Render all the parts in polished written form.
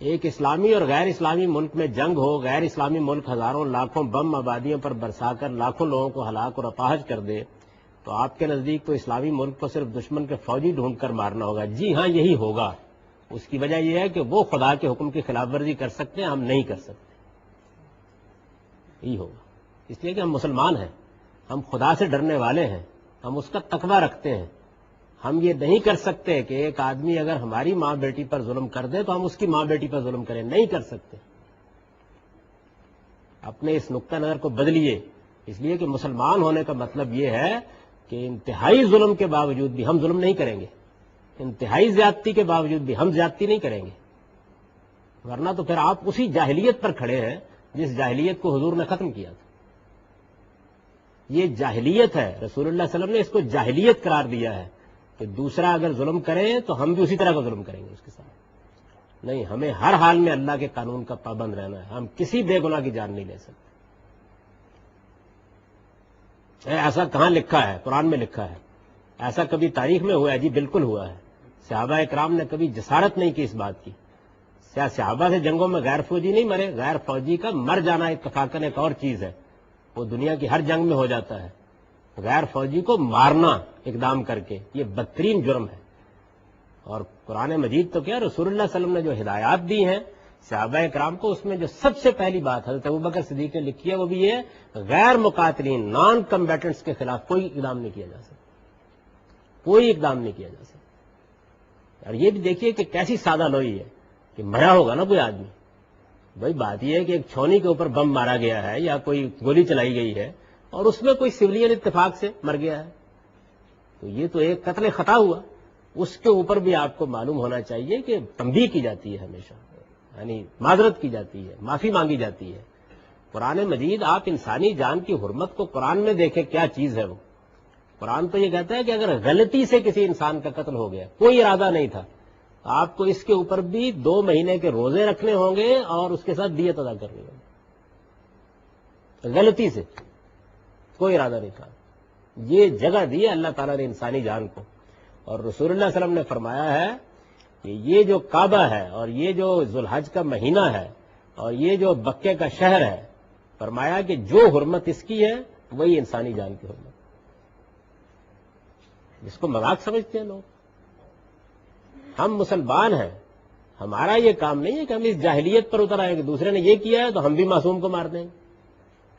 ایک اسلامی اور غیر اسلامی ملک میں جنگ ہو، غیر اسلامی ملک ہزاروں لاکھوں بم آبادیوں پر برسا کر لاکھوں لوگوں کو ہلاک اور اپاہج کر دے، تو آپ کے نزدیک تو اسلامی ملک کو صرف دشمن کے فوجی ڈھونڈ کر مارنا ہوگا۔ جی ہاں، یہی ہوگا۔ اس کی وجہ یہ ہے کہ وہ خدا کے حکم کی خلاف ورزی کر سکتے ہیں، ہم نہیں کر سکتے، یہی ہوگا۔ اس لیے کہ ہم مسلمان ہیں، ہم خدا سے ڈرنے والے ہیں، ہم اس کا تقویٰ رکھتے ہیں۔ ہم یہ نہیں کر سکتے کہ ایک آدمی اگر ہماری ماں بیٹی پر ظلم کر دے تو ہم اس کی ماں بیٹی پر ظلم کریں، نہیں کر سکتے۔ اپنے اس نقطہ نظر کو بدلیے، اس لیے کہ مسلمان ہونے کا مطلب یہ ہے کہ انتہائی ظلم کے باوجود بھی ہم ظلم نہیں کریں گے، انتہائی زیادتی کے باوجود بھی ہم زیادتی نہیں کریں گے، ورنہ تو پھر آپ اسی جاہلیت پر کھڑے ہیں جس جاہلیت کو حضور نے ختم کیا تھا۔ یہ جاہلیت ہے، رسول اللہ صلی اللہ علیہ وسلم نے اس کو جاہلیت قرار دیا ہے کہ دوسرا اگر ظلم کرے تو ہم بھی اسی طرح کا ظلم کریں گے اس کے ساتھ۔ نہیں، ہمیں ہر حال میں اللہ کے قانون کا پابند رہنا ہے، ہم کسی بے گناہ کی جان نہیں لے سکتے۔ ایسا کہاں لکھا ہے؟ قرآن میں لکھا ہے۔ ایسا کبھی تاریخ میں ہوا ہے؟ جی بالکل ہوا ہے۔ صحابہ اکرام نے کبھی جسارت نہیں کی اس بات کی۔ صحابہ سے جنگوں میں غیر فوجی نہیں مرے، غیر فوجی کا مر جانا اتفاقاً ایک اور چیز ہے، وہ دنیا کی ہر جنگ میں ہو جاتا ہے۔ غیر فوجی کو مارنا اقدام کر کے یہ بدترین جرم ہے۔ اور قرآن مجید تو کیا، رسول اللہ صلی اللہ علیہ وسلم نے جو ہدایات دی ہیں صحابہ اکرام کو، اس میں جو سب سے پہلی بات حضرت ابوبکر صدیق نے لکھی ہے وہ بھی یہ ہے، غیر مقاتلین نان کمبیٹنٹس کے خلاف کوئی اقدام نہیں کیا جا سکتا، کوئی اقدام نہیں کیا جا سکتا۔ اور یہ بھی دیکھیے کہ کیسی سادہ لوئی ہے کہ مرا ہوگا نا کوئی آدمی، بھائی بات یہ ہے کہ ایک چھونی کے اوپر بم مارا گیا ہے یا کوئی گولی چلائی گئی ہے اور اس میں کوئی سویلین اتفاق سے مر گیا ہے، تو یہ تو ایک قتل خطا ہوا۔ اس کے اوپر بھی آپ کو معلوم ہونا چاہیے کہ تنبیہ کی جاتی ہے ہمیشہ، یعنی معذرت کی جاتی ہے، معافی مانگی جاتی ہے۔ قرآن مجید، آپ انسانی جان کی حرمت کو قرآن میں دیکھیں کیا چیز ہے وہ۔ قرآن تو یہ کہتا ہے کہ اگر غلطی سے کسی انسان کا قتل ہو گیا، کوئی ارادہ نہیں تھا، آپ کو اس کے اوپر بھی 2 مہینے کے روزے رکھنے ہوں گے اور اس کے ساتھ دیت ادا کرنی ہوگی۔ غلطی سے، کوئی ارادہ نہیں تھا، یہ جگہ دی ہے اللہ تعالیٰ نے انسانی جان کو۔ اور رسول اللہ صلی اللہ علیہ وسلم نے فرمایا ہے کہ یہ جو کعبہ ہے اور یہ جو ذوالحج کا مہینہ ہے اور یہ جو مکے کا شہر ہے، فرمایا کہ جو حرمت اس کی ہے وہی انسانی جان کی حرمت، جس کو مذاق سمجھتے ہیں لوگ۔ ہم مسلمان ہیں، ہمارا یہ کام نہیں ہے کہ ہم اس جاہلیت پر اتر آئیں کہ دوسرے نے یہ کیا ہے تو ہم بھی معصوم کو مار دیں گے،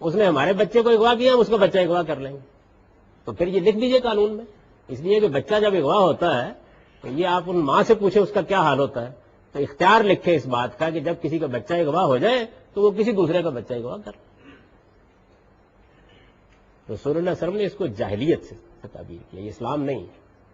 اس نے ہمارے بچے کو اغوا کیا ہم اس کو بچہ اغوا کر لیں گے، تو پھر یہ لکھ دیجئے قانون میں۔ اس لیے کہ بچہ جب اغوا ہوتا ہے تو یہ آپ ان ماں سے پوچھیں اس کا کیا حال ہوتا ہے، تو اختیار لکھے اس بات کا کہ جب کسی کا بچہ اغوا ہو جائے تو وہ کسی دوسرے کا بچہ اغوا کر۔ رسول اللہ صلی اللہ علیہ وسلم نے اس کو جاہلیت سے تعبیر کیا، یہ اسلام نہیں ہے۔